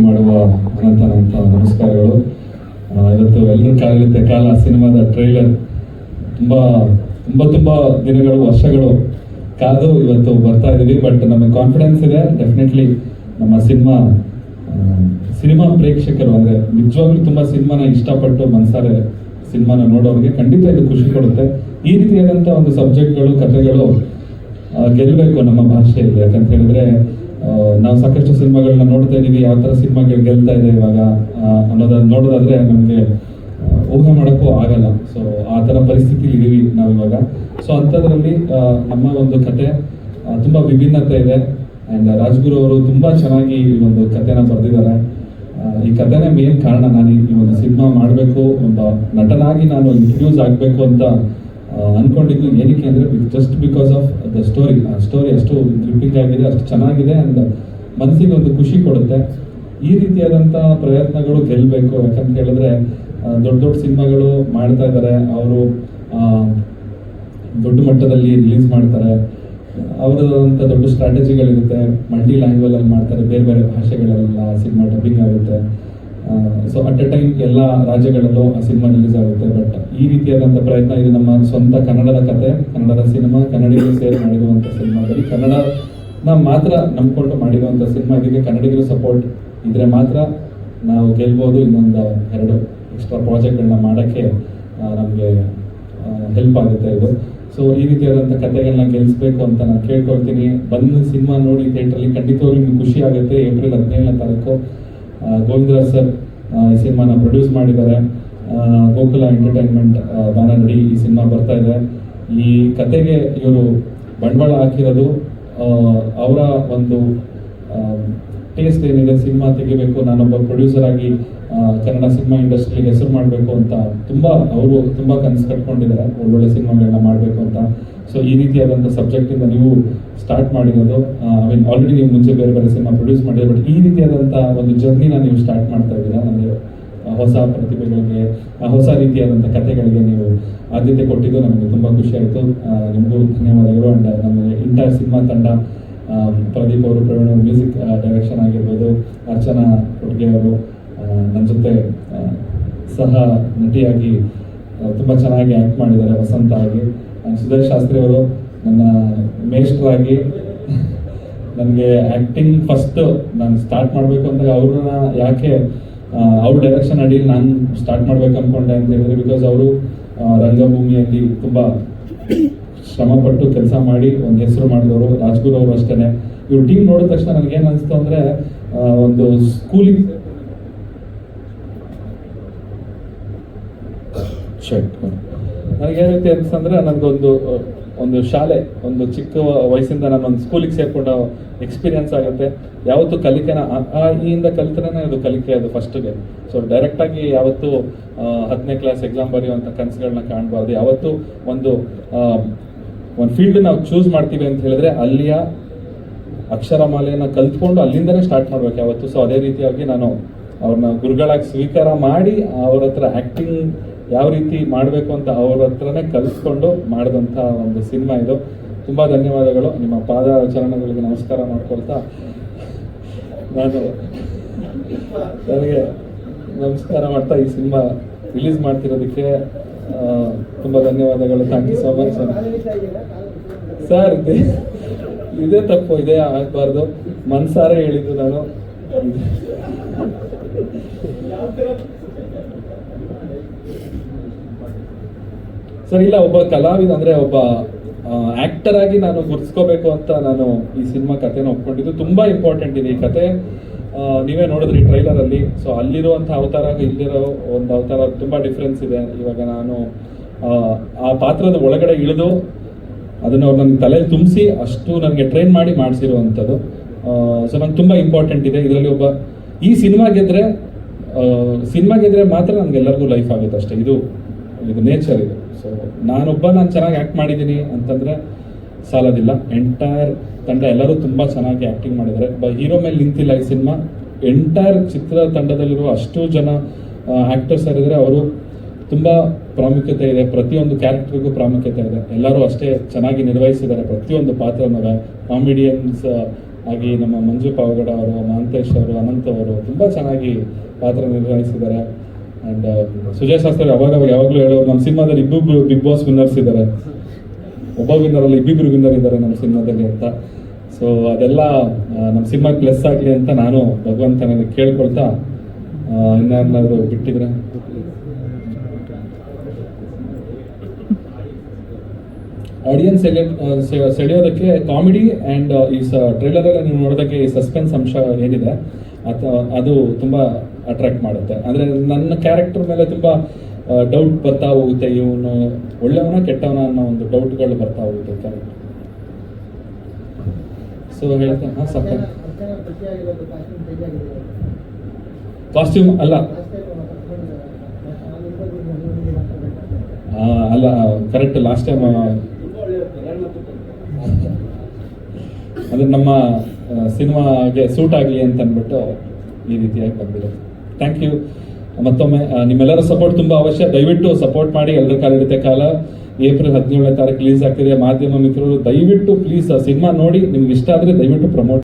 ಮಾಡುವ ಅನಂತ ನಮಸ್ಕಾರಗಳು. ಇವತ್ತು ಎಲ್ಲರೂ ಕಾಲಿರುತ್ತೆ ಕಾಲ ಸಿನಿಮಾದ ಟ್ರೈಲರ್ ತುಂಬಾ ತುಂಬಾ ತುಂಬಾ ದಿನಗಳು ವರ್ಷಗಳು ಕಾದು ಇವತ್ತು ಬರ್ತಾ ಇದೀವಿ. ಬಟ್ ನಮಗೆ ಕಾನ್ಫಿಡೆನ್ಸ್ ಇದೆ, ಡೆಫಿನೆಟ್ಲಿ ನಮ್ಮ ಸಿನಿಮಾ ಪ್ರೇಕ್ಷಕರು ಅಂದ್ರೆ ನಿಜವಾಗ್ಲೂ ತುಂಬಾ ಸಿನಿಮಾನ ಇಷ್ಟಪಟ್ಟು ಮನಸಾರೆ ಸಿನಿಮಾನ ನೋಡೋರಿಗೆ ಖಂಡಿತ ಇದು ಖುಷಿ ಕೊಡುತ್ತೆ. ಈ ರೀತಿಯಾದಂಥ ಒಂದು ಸಬ್ಜೆಕ್ಟ್ಗಳು, ಕಥೆಗಳು ಗೆಲ್ಲಬೇಕು ನಮ್ಮ ಭಾಷೆಯಲ್ಲಿ. ಯಾಕಂತ ಹೇಳಿದ್ರೆ ನಾವು ಸಾಕಷ್ಟು ಸಿನಿಮಾಗಳನ್ನ ನೋಡ್ತಾ ಇದೀವಿ, ಯಾವ ಥರ ಸಿನಿಮಾಗಳು ಗೆಲ್ತಾ ಇದೆ ಇವಾಗ ಅನ್ನೋದನ್ನ ನೋಡೋದಾದ್ರೆ ನಮಗೆ ಊಹೆ ಮಾಡೋಕ್ಕೂ ಆಗಲ್ಲ. ಸೊ ಆ ಥರ ಪರಿಸ್ಥಿತಿ ಇದೀವಿ ನಾವು ಇವಾಗ. ಸೊ ಅಂಥದ್ರಲ್ಲಿ ನಮ್ಮ ಒಂದು ಕತೆ ತುಂಬ ವಿಭಿನ್ನತೆ ಇದೆ. ಆ್ಯಂಡ್ ರಾಜ್ಗುರು ಅವರು ತುಂಬ ಚೆನ್ನಾಗಿ ಈ ಒಂದು ಕಥೆನ ಬರೆದಿದ್ದಾರೆ. ಈ ಕಥೆನೇ ಮೇನ್ ಕಾರಣ. ನಾನು ಈ ಒಂದು ಸಿನಿಮಾ ಮಾಡಬೇಕು, ಒಬ್ಬ ನಟನಾಗಿ ನಾನು ಇಂಟ್ರೊಡ್ಯೂಸ್ ಆಗಬೇಕು ಅಂತ ಅನ್ಕೊಂಡಿದ್ದು ಏನಕ್ಕೆ ಅಂದರೆ just because of the story. ಆ ಸ್ಟೋರಿ ಅಷ್ಟು ಗ್ರಿಪ್ಪಿಂಗ್ ಆಗಿದೆ, ಅಷ್ಟು ಚೆನ್ನಾಗಿದೆ ಆ್ಯಂಡ್ ಮನಸ್ಸಿಗೆ ಒಂದು ಖುಷಿ ಕೊಡುತ್ತೆ. ಈ ರೀತಿಯಾದಂಥ ಪ್ರಯತ್ನಗಳು ಗೆಲ್ಲಬೇಕು. ಯಾಕಂತ ಹೇಳಿದ್ರೆ ದೊಡ್ಡ ದೊಡ್ಡ ಸಿನಿಮಾಗಳು ಮಾಡ್ತಾ ಇದ್ದಾರೆ, ಅವರು ದೊಡ್ಡ ಮಟ್ಟದಲ್ಲಿ ರಿಲೀಸ್ ಮಾಡ್ತಾರೆ, ಅವರದಂಥ ದೊಡ್ಡ ಸ್ಟ್ರಾಟಜಿಗಳಿರುತ್ತೆ, ಮಲ್ಟಿ ಲ್ಯಾಂಗ್ವೇಜಲ್ಲಿ ಮಾಡ್ತಾರೆ, ಬೇರೆ ಬೇರೆ ಭಾಷೆಗಳೆಲ್ಲ ಸಿನಿಮಾ ಡಬ್ಬಿಂಗ್ ಆಗುತ್ತೆ. ಸೊ ಅಟ್ ಎ ಟೈಮ್ ಎಲ್ಲ ರಾಜ್ಯಗಳಲ್ಲೂ ಆ ಸಿನಿಮಾ ರಿಲೀಸ್ ಆಗುತ್ತೆ. ಬಟ್ ಈ ರೀತಿಯಾದಂಥ ಪ್ರಯತ್ನ ಇದು ನಮ್ಮ ಸ್ವಂತ ಕನ್ನಡದ ಕತೆ, ಕನ್ನಡದ ಸಿನಿಮಾ, ಕನ್ನಡಿಗರು ಸೇರಿ ಮಾಡಿರುವಂಥ ಸಿನಿಮಾ. ಬರೀ ಕನ್ನಡನ ಮಾತ್ರ ನಂಬ್ಕೊಂಡು ಮಾಡಿರುವಂಥ ಸಿನಿಮಾ. ಇದಕ್ಕೆ ಕನ್ನಡಿಗರು ಸಪೋರ್ಟ್ ಇದ್ರೆ ಮಾತ್ರ ನಾವು ಗೆಲ್ಬೋದು. ಇನ್ನೊಂದು 2 ಎಕ್ಸ್ಟ್ರಾ ಪ್ರಾಜೆಕ್ಟ್ಗಳನ್ನ ಮಾಡೋಕ್ಕೆ ನಮಗೆ ಹೆಲ್ಪ್ ಆಗುತ್ತೆ ಇದು. ಸೊ ಈ ರೀತಿಯಾದಂಥ ಕಥೆಗಳನ್ನ ಗೆಲ್ಲಿಸ್ಬೇಕು ಅಂತ ನಾನು ಕೇಳ್ಕೊಳ್ತೀನಿ. ಬಂದು ಸಿನಿಮಾ ನೋಡಿ ಥಿಯೇಟ್ರಲ್ಲಿ ಖಂಡಿತವಾಗ್ಲೂ ನಿಮ್ಗೆ ಖುಷಿ ಆಗುತ್ತೆ. ಏಪ್ರಿಲ್ 17ನೇ ತಾರೀಕು ಗೋವಿಂದರಾಜ್ ಸರ್ ಈ ಸಿನಿಮಾನ ಪ್ರೊಡ್ಯೂಸ್ ಮಾಡಿದ್ದಾರೆ. ಗೋಕುಲ ಎಂಟರ್ಟೈನ್ಮೆಂಟ್ ಬ್ಯಾನರ್ ಅಡಿ ಈ ಸಿನಿಮಾ ಬರ್ತಾ ಇದೆ. ಈ ಕತೆಗೆ ಇವರು ಬಂಡವಾಳ ಹಾಕಿರೋದು ಅವರ ಒಂದು ಟೇಸ್ಟ್ ಏನಿದೆ, ಸಿನಿಮಾ ತೆಗಿಬೇಕು, ನಾನೊಬ್ಬ ಪ್ರೊಡ್ಯೂಸರ್ ಆಗಿ ಕನ್ನಡ ಸಿನಿಮಾ ಇಂಡಸ್ಟ್ರಿಗೆ ಹೆಸರು ಮಾಡಬೇಕು ಅಂತ ಅವರು ತುಂಬ ಕನಸು ಕಟ್ಕೊಂಡಿದ್ದಾರೆ, ಒಳ್ಳೊಳ್ಳೆ ಸಿನಿಮಾಗಳನ್ನ ಮಾಡಬೇಕು ಅಂತ. ಸೊ ಈ ರೀತಿಯಾದಂಥ ಸಬ್ಜೆಕ್ಟಿಂದ ನೀವು ಸ್ಟಾರ್ಟ್ ಮಾಡಿರೋದು, ಆಲ್ರೆಡಿ ನೀವು ಮುಂಚೆ ಬೇರೆ ಬೇರೆ ಸಿನಿಮಾ ಪ್ರೊಡ್ಯೂಸ್ ಮಾಡಿದ್ರೆ, ಬಟ್ ಈ ರೀತಿಯಾದಂಥ ಒಂದು ಜರ್ನಿನ ನೀವು ಸ್ಟಾರ್ಟ್ ಮಾಡ್ತಾ ಇದ್ದೀರಾ. ಅಂದರೆ ಹೊಸ ಪ್ರತಿಭೆಗಳಿಗೆ, ಹೊಸ ರೀತಿಯಾದಂಥ ಕಥೆಗಳಿಗೆ ನೀವು ಆದ್ಯತೆ ಕೊಟ್ಟಿದ್ದು ನಮಗೆ ತುಂಬ ಖುಷಿ ಆಯಿತು. ನಿಮಗೂ ಧನ್ಯವಾದಗಳು. ಆ್ಯಂಡ್ ನಮಗೆ ಇಂಟೈರ್ ಸಿನಿಮಾ ತಂಡ, ಪ್ರದೀಪ್ ಅವರು, ಪ್ರವೀಣ್ ಅವರು ಮ್ಯೂಸಿಕ್ ಡೈರೆಕ್ಷನ್ ಆಗಿರ್ಬೋದು, ಅರ್ಚನಾ ಕೊಡ್ಗೆ ಅವರು ನನ್ನ ಜೊತೆ ಸಹ ನಟಿಯಾಗಿ ತುಂಬ ಚೆನ್ನಾಗಿ ಆ್ಯಕ್ಟ್ ಮಾಡಿದ್ದಾರೆ, ವಸಂತ ಆಗಿ. ಸುಧೀರ್ ಶಾಸ್ತ್ರಿ ಅವರು ನನ್ನ ಮೇಷ್ಟ್ರಾಗಿ ನನಗೆ ಆ್ಯಕ್ಟಿಂಗ್ ಫಸ್ಟ್ ನಾನು ಸ್ಟಾರ್ಟ್ ಮಾಡಬೇಕು ಅಂದಾಗ ಅವ್ರನ್ನ ಯಾಕೆ ಅವ್ರ ಡೈರೆಕ್ಷನ್ ಅಡಿ ನಾನು ಸ್ಟಾರ್ಟ್ ಮಾಡ್ಬೇಕು ಅಂದ್ಕೊಂಡೆ ಅಂತ ಹೇಳಿದ್ರೆ, ಬಿಕಾಸ್ ಅವರು ರಂಗಭೂಮಿಯಲ್ಲಿ ತುಂಬ ಶ್ರಮಪಟ್ಟು ಕೆಲಸ ಮಾಡಿ ಒಂದು ಹೆಸರು ಮಾಡಿದವರು. ರಾಜ್ಗುರು ಅವರು ಅಷ್ಟೇ. ಇವ್ರ ಟೀಮ್ ನೋಡಿದ ತಕ್ಷಣ ನನಗೇನು ಅನಿಸ್ತು ಅಂದರೆ, ಒಂದು ಸ್ಕೂಲಿಗೆ ನನಗೇನು ರೀತಿ ಅನಿಸ್ತಂದ್ರೆ, ನನಗೊಂದು ಶಾಲೆ, ಒಂದು ಚಿಕ್ಕ ವಯಸ್ಸಿಂದ ನಾನೊಂದು ಸ್ಕೂಲಿಗೆ ಸೇರ್ಕೊಂಡ ಎಕ್ಸ್ಪೀರಿಯನ್ಸ್ ಆಗುತ್ತೆ. ಯಾವತ್ತು ಕಲಿಕೆನ ಇಂದ ಕಲಿತನೇ ಅದು ಕಲಿಕೆ, ಅದು ಫಸ್ಟ್ಗೆ. ಸೊ ಡೈರೆಕ್ಟಾಗಿ ಯಾವತ್ತು 10ನೇ ಕ್ಲಾಸ್ ಎಕ್ಸಾಮ್ ಬರೆಯುವಂಥ ಕನಸುಗಳನ್ನ ಕಾಣಬಾರ್ದು. ಯಾವತ್ತು ಒಂದು ಫೀಲ್ಡ್ ನಾವು ಚೂಸ್ ಮಾಡ್ತೀವಿ ಅಂತ ಹೇಳಿದ್ರೆ ಅಲ್ಲಿಯ ಅಕ್ಷರಮಾಲೆಯನ್ನು ಕಲ್ತ್ಕೊಂಡು ಅಲ್ಲಿಂದನೇ ಸ್ಟಾರ್ಟ್ ಮಾಡ್ಬೇಕು ಯಾವತ್ತು. ಸೊ ಅದೇ ರೀತಿಯಾಗಿ ನಾನು ಅವ್ರನ್ನ ಗುರುಗಳಾಗಿ ಸ್ವೀಕಾರ ಮಾಡಿ ಅವ್ರ ಹತ್ರ ಆ್ಯಕ್ಟಿಂಗ್ ಯಾವ ರೀತಿ ಮಾಡಬೇಕು ಅಂತ ಅವ್ರ ಹತ್ರನೇ ಕಲಿಸ್ಕೊಂಡು ಮಾಡಿದಂಥ ಒಂದು ಸಿನಿಮಾ ಇದು. ತುಂಬ ಧನ್ಯವಾದಗಳು. ನಿಮ್ಮ ಪಾದ ಚರಣಗಳಿಗೆ ನಮಸ್ಕಾರ ಮಾಡ್ಕೊಳ್ತಾ ನನಗೆ ನಮಸ್ಕಾರ ಮಾಡ್ತಾ ಈ ಸಿನಿಮಾ ರಿಲೀಸ್ ಮಾಡ್ತಿರೋದಕ್ಕೆ ತುಂಬ ಧನ್ಯವಾದಗಳು. Thank you so much sir. ಇದೇ ತಪ್ಪು, ಇದೇ ಆಗಬಾರ್ದು. ಮನ್ಸಾರೆ ಹೇಳಿದ್ದು ನಾನು. ಸರ್ ಇಲ್ಲ, ಒಬ್ಬ ಕಲಾವಿದ ಅಂದರೆ ಒಬ್ಬ ಆ್ಯಕ್ಟರ್ ಆಗಿ ನಾನು ಗುರ್ಸ್ಕೋಬೇಕು ಅಂತ ನಾನು ಈ ಸಿನಿಮಾ ಕಥೆನ ಒಪ್ಕೊಂಡಿದ್ದು. ತುಂಬ ಇಂಪಾರ್ಟೆಂಟ್ ಇದೆ ಈ ಕತೆ. ನೀವೇ ನೋಡಿದ್ರಿ ಟ್ರೈಲರಲ್ಲಿ. ಸೊ ಅಲ್ಲಿರುವಂಥ ಅವತಾರ ಇಲ್ಲಿರೋ ಒಂದು ಅವತಾರ ತುಂಬ ಡಿಫ್ರೆನ್ಸ್ ಇದೆ. ಇವಾಗ ನಾನು ಆ ಪಾತ್ರದ ಒಳಗಡೆ ಇಳಿದು ಅದನ್ನು ಅವ್ರು ನನ್ನ ತಲೆಯಲ್ಲಿ ತುಂಬಿಸಿ ಅಷ್ಟು ನನಗೆ ಟ್ರೈನ್ ಮಾಡಿ ಮಾಡಿಸಿರುವಂಥದ್ದು. ಸೊ ನಂಗೆ ತುಂಬ ಇಂಪಾರ್ಟೆಂಟ್ ಇದೆ ಇದರಲ್ಲಿ. ಈ ಸಿನಿಮಾ ಗೆದ್ರೆ ಮಾತ್ರ ನಮ್ಗೆಲ್ಲರಿಗೂ ಲೈಫ್ ಆಗುತ್ತೆ ಅಷ್ಟೇ. ಇದು ನೇಚರ್ ಇದು. ಸೊ ನಾನು ಚೆನ್ನಾಗಿ ಆ್ಯಕ್ಟ್ ಮಾಡಿದ್ದೀನಿ ಅಂತಂದರೆ ಸಾಲೋದಿಲ್ಲ. ಎಂಟೈರ್ ತಂಡ ಎಲ್ಲರೂ ತುಂಬ ಚೆನ್ನಾಗಿ ಆ್ಯಕ್ಟಿಂಗ್ ಮಾಡಿದ್ದಾರೆ. ಹೀರೋ ಮೇಲೆ ನಿಂತಿಲ್ಲ ಈ ಸಿನಿಮಾ. ಎಂಟೈರ್ ಚಿತ್ರ ತಂಡದಲ್ಲಿರುವ ಅಷ್ಟು ಜನ ಆ್ಯಕ್ಟರ್ಸ್ ಯಾರಿದ್ದಾರೆ ಅವರು ತುಂಬ ಪ್ರಾಮುಖ್ಯತೆ ಇದೆ. ಪ್ರತಿಯೊಂದು ಕ್ಯಾರೆಕ್ಟರ್ಗೂ ಪ್ರಾಮುಖ್ಯತೆ ಇದೆ. ಎಲ್ಲರೂ ಅಷ್ಟೇ ಚೆನ್ನಾಗಿ ನಿರ್ವಹಿಸಿದ್ದಾರೆ ಪ್ರತಿಯೊಂದು ಪಾತ್ರನ. ಕಾಮಿಡಿಯನ್ಸ್ ಹಾಗೆ ನಮ್ಮ ಮಂಜು ಪಾವಗಡ ಅವರು, ಮಹಾಂತೇಶ್ ಅವರು, ಅನಂತ್ ಅವರು ತುಂಬ ಚೆನ್ನಾಗಿ ಪಾತ್ರ ನಿರ್ವಹಿಸಿದ್ದಾರೆ. ಆ್ಯಂಡ್ ಸುಜಯ್ ಶಾಸ್ತ್ರಿ ಯಾವಾಗಲೂ ಹೇಳೋರು, ನಮ್ಮ ಸಿನಿಮಾದಲ್ಲಿ ಇಬ್ಬರು ಬಿಗ್ ಬಾಸ್ ವಿನ್ನರ್ಸ್ ಇದ್ದಾರೆ, ಒಬ್ಬ ವಿನ್ನರಲ್ಲಿ ಇಬ್ಬಿಬ್ರು ವಿನ್ನರ್ ಇದ್ದಾರೆ ನಮ್ಮ ಸಿನಿಮಾದಲ್ಲಿ ಅಂತ. ಸೊ ಅದೆಲ್ಲ ನಮ್ಮ ಸಿನಿಮಾಗೆ ಪ್ಲಸ್ ಆಗಲಿ ಅಂತ ನಾನು ಭಗವಂತನಿಗೆ ಕೇಳ್ಕೊಳ್ತಾ, ಇನ್ನಾರು ಬಿಟ್ಟಿದ್ರೆ ಆಡಿಯನ್ಸ್ ಸೆಳೆಯೋದಕ್ಕೆ ಕಾಮಿಡಿ ಆ್ಯಂಡ್ ಈ ಟ್ರೈಲರಲ್ಲಿ ನೀವು ನೋಡೋದಕ್ಕೆ ಈ ಸಸ್ಪೆನ್ಸ್ ಅಂಶ ಏನಿದೆ ಅದು ತುಂಬ ಅಟ್ರಾಕ್ಟ್ ಮಾಡುತ್ತೆ. ಅಂದರೆ ನನ್ನ ಕ್ಯಾರೆಕ್ಟರ್ ಮೇಲೆ ತುಂಬ ಡೌಟ್ ಬರ್ತಾ ಹೋಗುತ್ತೆ, ಇವನು ಒಳ್ಳೆಯವನ ಕೆಟ್ಟವನ ಅನ್ನೋ ಒಂದು ಡೌಟ್ಗಳು ಬರ್ತಾ ಹೋಗುತ್ತೆ ಕ್ಯಾರೆಕ್ಟರ್. ಸೊ ಹೇಳ್ತಾ ಸಾಕ ಕಾಸ್ಟ್ಯೂಮ್ ಅಲ್ಲ ಅಲ್ಲ ಕರೆಕ್ಟ್. ಲಾಸ್ಟ್ ಟೈಮ್ ಅದು ನಮ್ಮ ಸಿನಿಮಾಗೆ ಸೂಟ್ ಆಗಲಿ ಅಂತ ಅಂದ್ಬಿಟ್ಟು ಈ ರೀತಿಯಾಗಿ ಬಂದಿದೆ. ಥ್ಯಾಂಕ್ ಯು ಮತ್ತೊಮ್ಮೆ. ನಿಮ್ಮೆಲ್ಲರ ಸಪೋರ್ಟ್ ತುಂಬ ಅವಶ್ಯ. ದಯವಿಟ್ಟು ಸಪೋರ್ಟ್ ಮಾಡಿ. ಎಲ್ಲರ ಕಾಲಿಡುತ್ತೆ ಕಾಲ ಏಪ್ರಿಲ್ 17ನೇ ತಾರೀಕು ರಿಲೀಸ್ ಆಗ್ತಿದೆ. ಮಾಧ್ಯಮ ಮಿತ್ರರು ದಯವಿಟ್ಟು ಪ್ಲೀಸ್ ಆ ಸಿನಿಮಾ ನೋಡಿ, ನಿಮ್ಗೆ ಇಷ್ಟ ಆದರೆ ದಯವಿಟ್ಟು ಪ್ರಮೋಟ್